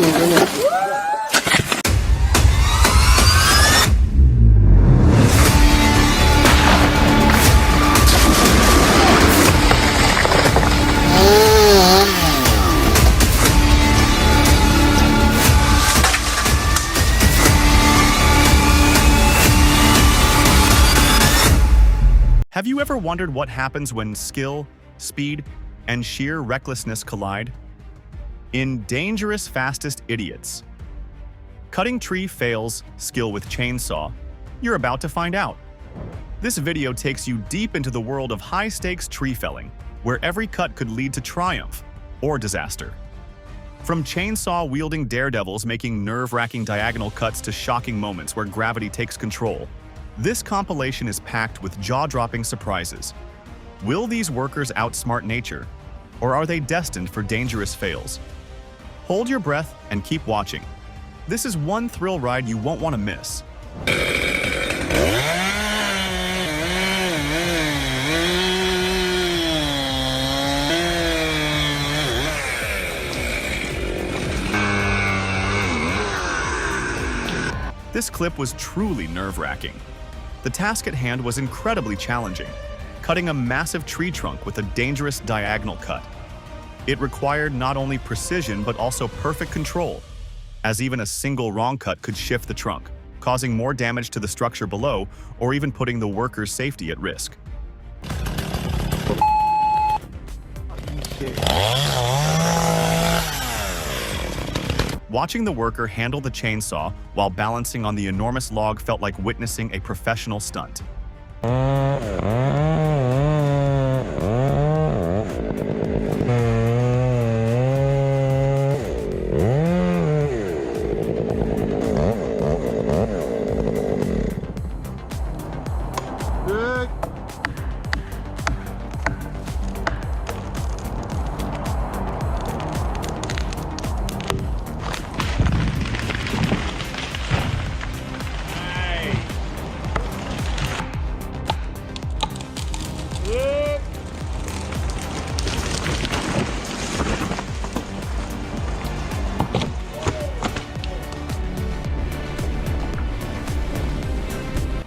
Have you ever wondered what happens when skill, speed, and sheer recklessness collide? In Dangerous Fastest Idiots. Cutting tree fails, skill with chainsaw. You're about to find out. This video takes you deep into the world of high-stakes tree felling, where every cut could lead to triumph or disaster. From chainsaw-wielding daredevils making nerve-wracking diagonal cuts to shocking moments where gravity takes control, this compilation is packed with jaw-dropping surprises. Will these workers outsmart nature, or are they destined for dangerous fails? Hold your breath and keep watching. This is one thrill ride you won't want to miss. This clip was truly nerve-wracking. The task at hand was incredibly challenging, cutting a massive tree trunk with a dangerous diagonal cut. It required not only precision but also perfect control, as even a single wrong cut could shift the trunk, causing more damage to the structure below or even putting the worker's safety at risk. Watching the worker handle the chainsaw while balancing on the enormous log felt like witnessing a professional stunt.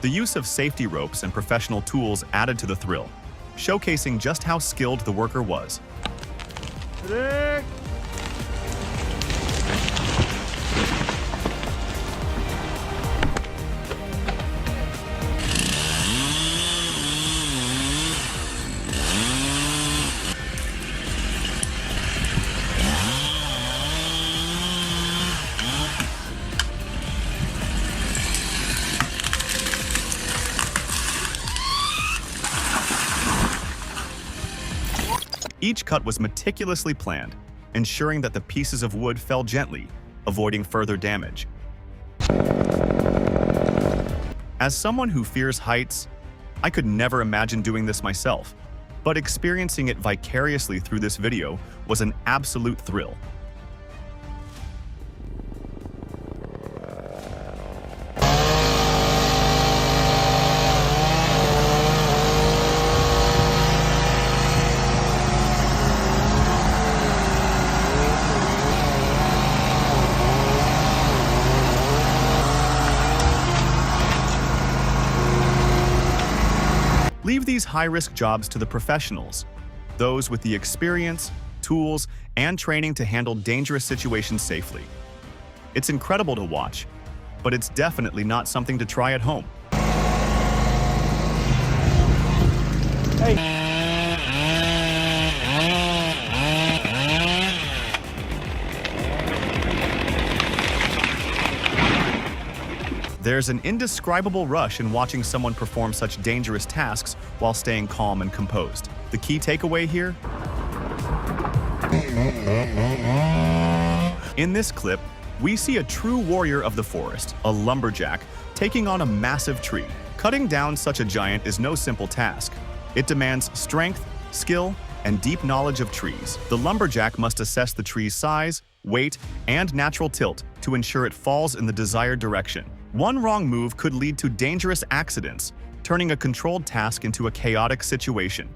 The use of safety ropes and professional tools added to the thrill, showcasing just how skilled the worker was. Each cut was meticulously planned, ensuring that the pieces of wood fell gently, avoiding further damage. As someone who fears heights, I could never imagine doing this myself, but experiencing it vicariously through this video was an absolute thrill. Leave these high-risk jobs to the professionals, those with the experience, tools, and training to handle dangerous situations safely. It's incredible to watch, but it's definitely not something to try at home. Hey. There's an indescribable rush in watching someone perform such dangerous tasks while staying calm and composed. The key takeaway here? In this clip, we see a true warrior of the forest, a lumberjack, taking on a massive tree. Cutting down such a giant is no simple task. It demands strength, skill, and deep knowledge of trees. The lumberjack must assess the tree's size, weight, and natural tilt to ensure it falls in the desired direction. One wrong move could lead to dangerous accidents, turning a controlled task into a chaotic situation.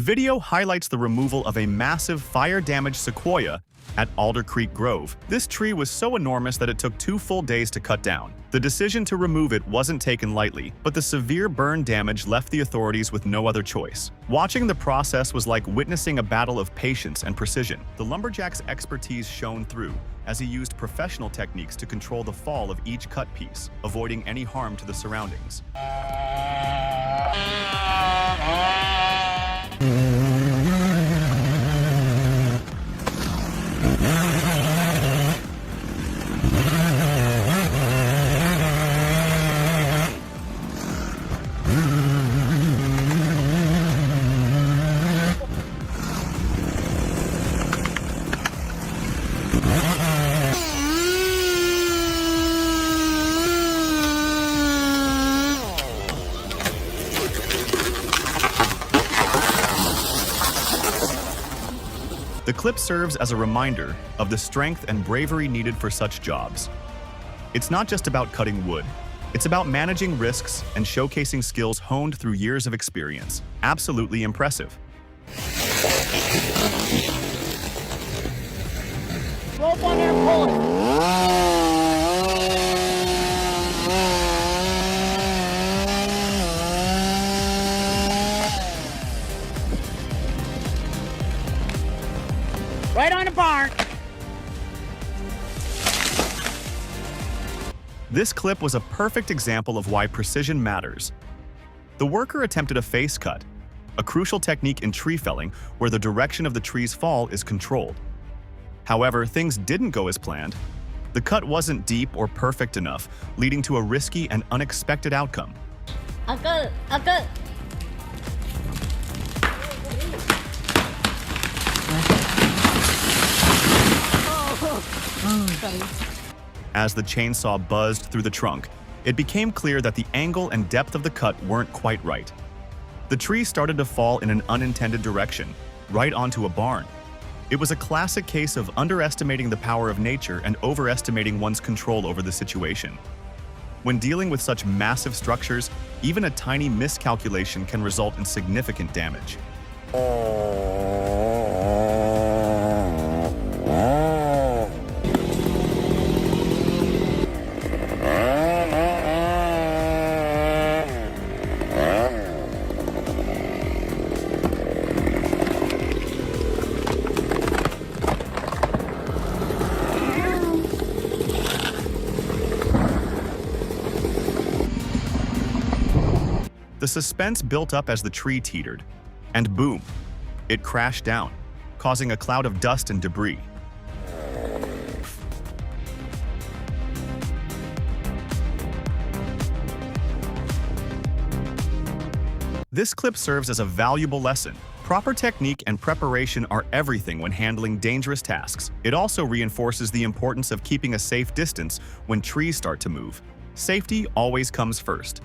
video highlights the removal of a massive fire-damaged sequoia at Alder Creek Grove. This tree was so enormous that it took 2 full days to cut down. The decision to remove it wasn't taken lightly, but the severe burn damage left the authorities with no other choice. Watching the process was like witnessing a battle of patience and precision. The lumberjack's expertise shone through as he used professional techniques to control the fall of each cut piece, avoiding any harm to the surroundings. The clip serves as a reminder of the strength and bravery needed for such jobs. It's not just about cutting wood. It's about managing risks and showcasing skills honed through years of experience. Absolutely impressive. Rope on there, pull it. Right on the barn. This clip was a perfect example of why precision matters. The worker attempted a face cut, a crucial technique in tree felling where the direction of the tree's fall is controlled. However, things didn't go as planned. The cut wasn't deep or perfect enough, leading to a risky and unexpected outcome. Uncle. As the chainsaw buzzed through the trunk, it became clear that the angle and depth of the cut weren't quite right. The tree started to fall in an unintended direction, right onto a barn. It was a classic case of underestimating the power of nature and overestimating one's control over the situation. When dealing with such massive structures, even a tiny miscalculation can result in significant damage. The suspense built up as the tree teetered, and boom, it crashed down, causing a cloud of dust and debris. This clip serves as a valuable lesson. Proper technique and preparation are everything when handling dangerous tasks. It also reinforces the importance of keeping a safe distance when trees start to move. Safety always comes first.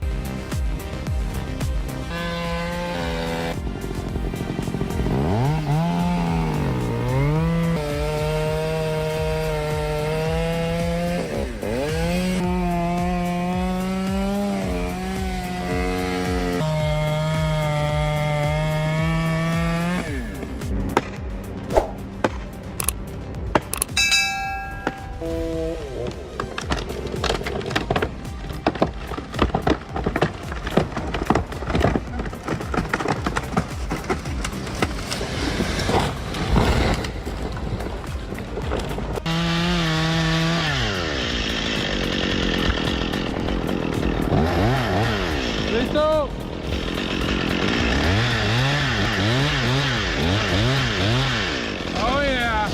Listo. Oh yeah.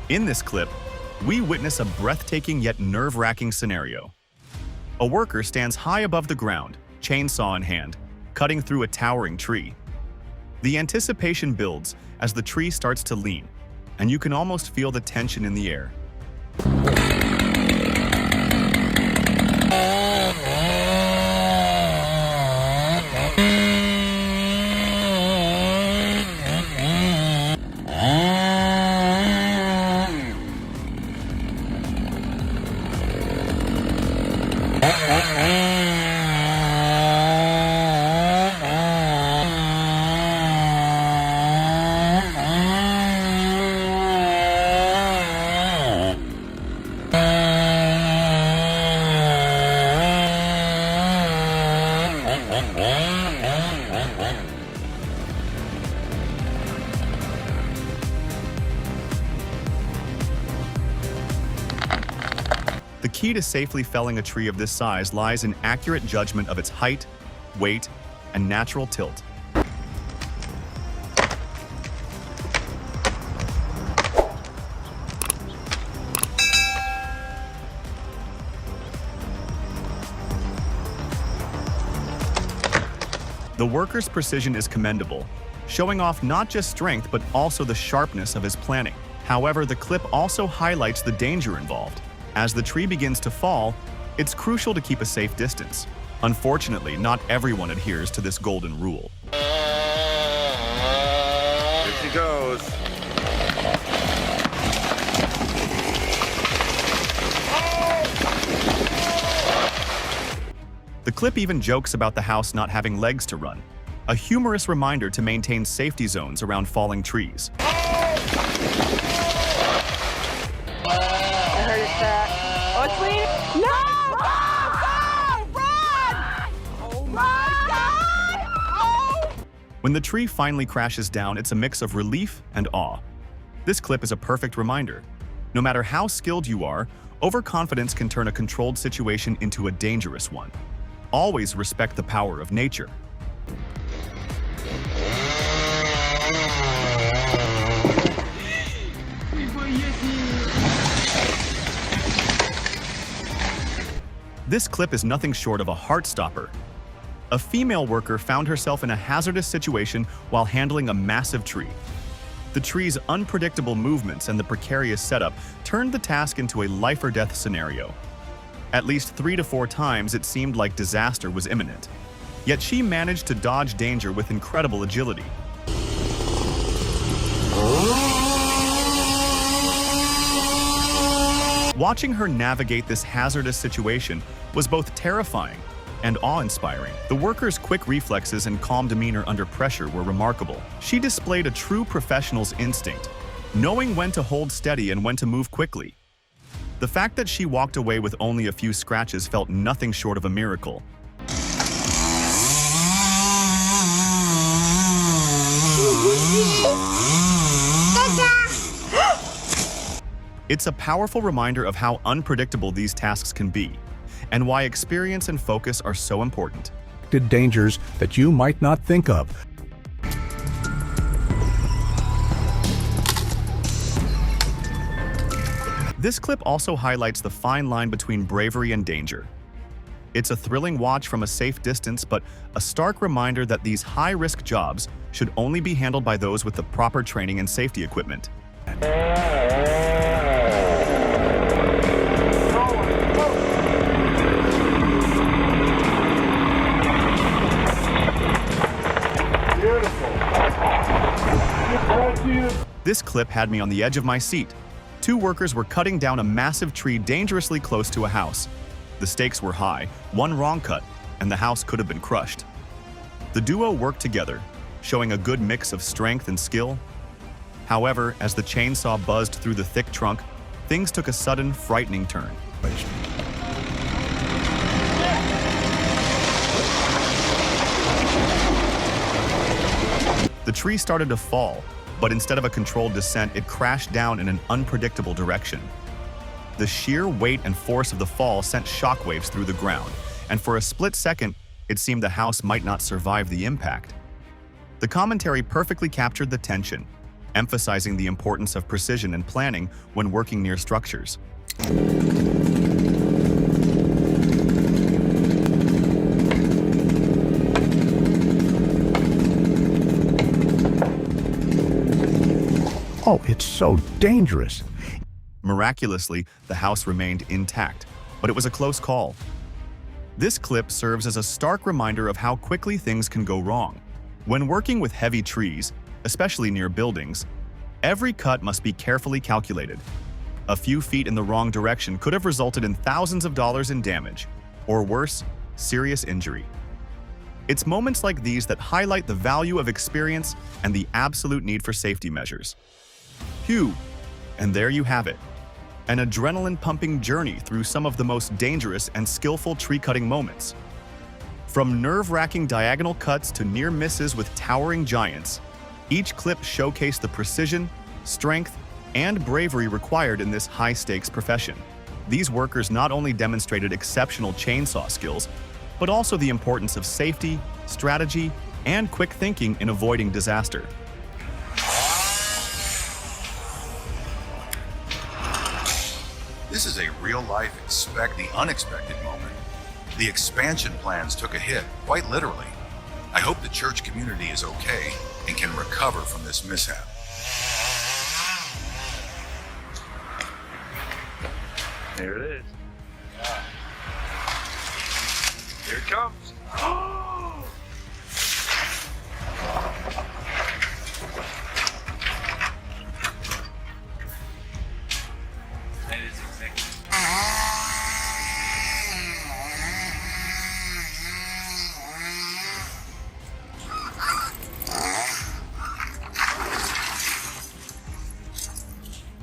In this clip, we witness a breathtaking yet nerve-wracking scenario. A worker stands high above the ground, chainsaw in hand, cutting through a towering tree. The anticipation builds as the tree starts to lean, and you can almost feel the tension in the air. The key to safely felling a tree of this size lies in accurate judgment of its height, weight, and natural tilt. The worker's precision is commendable, showing off not just strength but also the sharpness of his planning. However, the clip also highlights the danger involved. As the tree begins to fall, it's crucial to keep a safe distance. Unfortunately, not everyone adheres to this golden rule. Here she goes. The clip even jokes about the house not having legs to run, a humorous reminder to maintain safety zones around falling trees. I heard it crack. Oh, it's leaning. No! Run! Run! Oh my God! Oh! When the tree finally crashes down, it's a mix of relief and awe. This clip is a perfect reminder. No matter how skilled you are, overconfidence can turn a controlled situation into a dangerous one. Always respect the power of nature. This clip is nothing short of a heart-stopper. A female worker found herself in a hazardous situation while handling a massive tree. The tree's unpredictable movements and the precarious setup turned the task into a life-or-death scenario. At least 3 to 4 times it seemed like disaster was imminent. Yet she managed to dodge danger with incredible agility. Watching her navigate this hazardous situation was both terrifying and awe-inspiring. The worker's quick reflexes and calm demeanor under pressure were remarkable. She displayed a true professional's instinct, knowing when to hold steady and when to move quickly. The fact that she walked away with only a few scratches felt nothing short of a miracle. It's a powerful reminder of how unpredictable these tasks can be, and why experience and focus are so important. Dangers that you might not think of. This clip also highlights the fine line between bravery and danger. It's a thrilling watch from a safe distance, but a stark reminder that these high-risk jobs should only be handled by those with the proper training and safety equipment. This clip had me on the edge of my seat. 2 workers were cutting down a massive tree dangerously close to a house. The stakes were high, one wrong cut, and the house could have been crushed. The duo worked together, showing a good mix of strength and skill. However, as the chainsaw buzzed through the thick trunk, things took a sudden, frightening turn. The tree started to fall, but instead of a controlled descent, it crashed down in an unpredictable direction. The sheer weight and force of the fall sent shockwaves through the ground, and for a split second, it seemed the house might not survive the impact. The commentary perfectly captured the tension, emphasizing the importance of precision and planning when working near structures. Oh, it's so dangerous. Miraculously, the house remained intact, but it was a close call. This clip serves as a stark reminder of how quickly things can go wrong. When working with heavy trees, especially near buildings, every cut must be carefully calculated. A few feet in the wrong direction could have resulted in thousands of dollars in damage, or worse, serious injury. It's moments like these that highlight the value of experience and the absolute need for safety measures. Phew, and there you have it. An adrenaline-pumping journey through some of the most dangerous and skillful tree-cutting moments. From nerve-wracking diagonal cuts to near misses with towering giants, each clip showcased the precision, strength, and bravery required in this high-stakes profession. These workers not only demonstrated exceptional chainsaw skills, but also the importance of safety, strategy, and quick thinking in avoiding disaster. This is a real-life expect the unexpected moment. The expansion plans took a hit, quite literally. I hope the church community is okay and can recover from this mishap. There it is. Here it comes.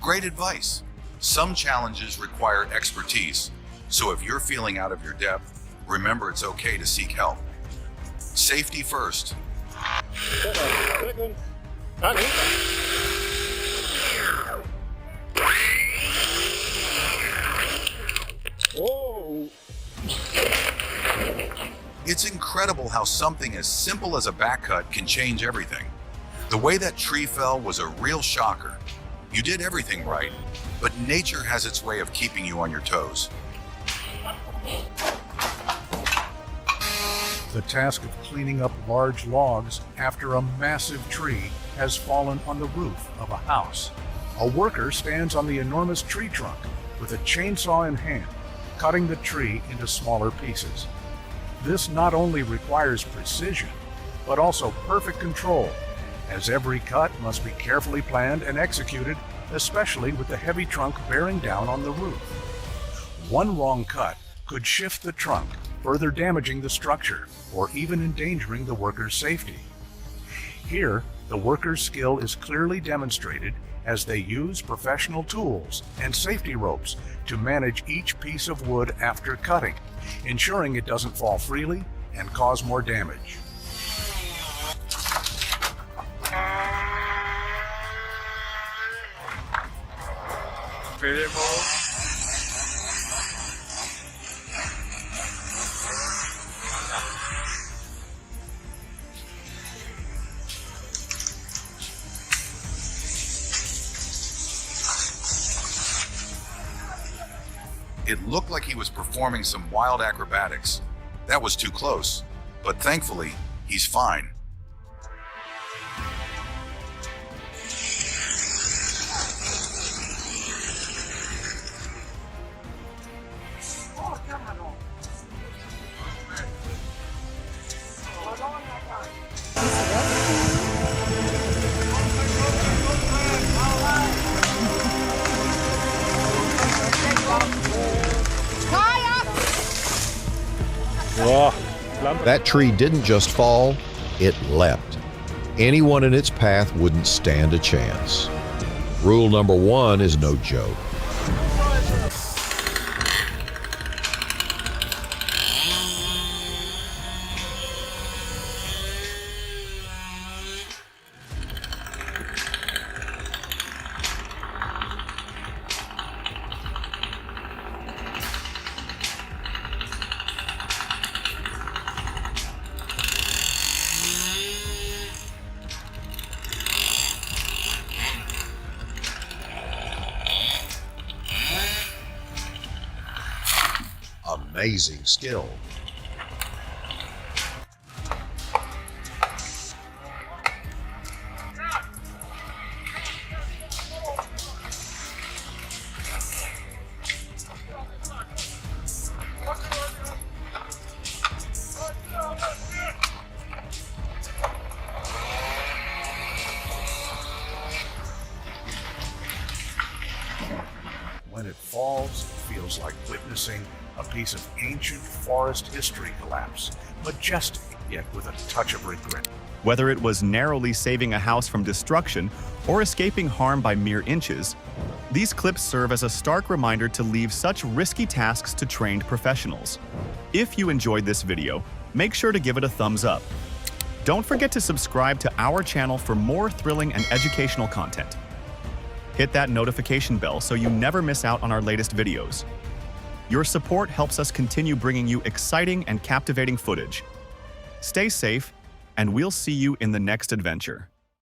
Great advice. Some challenges require expertise, so if you're feeling out of your depth, remember it's okay to seek help. Safety first. It's incredible how something as simple as a back cut can change everything. The way that tree fell was a real shocker. You did everything right, but nature has its way of keeping you on your toes. The task of cleaning up large logs after a massive tree has fallen on the roof of a house. A worker stands on the enormous tree trunk with a chainsaw in hand, cutting the tree into smaller pieces. This not only requires precision, but also perfect control, as every cut must be carefully planned and executed, especially with the heavy trunk bearing down on the roof. One wrong cut could shift the trunk, further damaging the structure or even endangering the worker's safety. Here, the worker's skill is clearly demonstrated as they use professional tools and safety ropes to manage each piece of wood after cutting, ensuring it doesn't fall freely and cause more damage. It looked like he was performing some wild acrobatics. That was too close, but thankfully, he's fine. That tree didn't just fall, it leapt. Anyone in its path wouldn't stand a chance. Rule number 1 is no joke. Amazing skill. When it falls, it feels like witnessing a piece of ancient forest history collapse, majestic yet with a touch of regret. Whether it was narrowly saving a house from destruction or escaping harm by mere inches, these clips serve as a stark reminder to leave such risky tasks to trained professionals. If you enjoyed this video, make sure to give it a thumbs up. Don't forget to subscribe to our channel for more thrilling and educational content. Hit that notification bell so you never miss out on our latest videos. Your support helps us continue bringing you exciting and captivating footage. Stay safe, and we'll see you in the next adventure.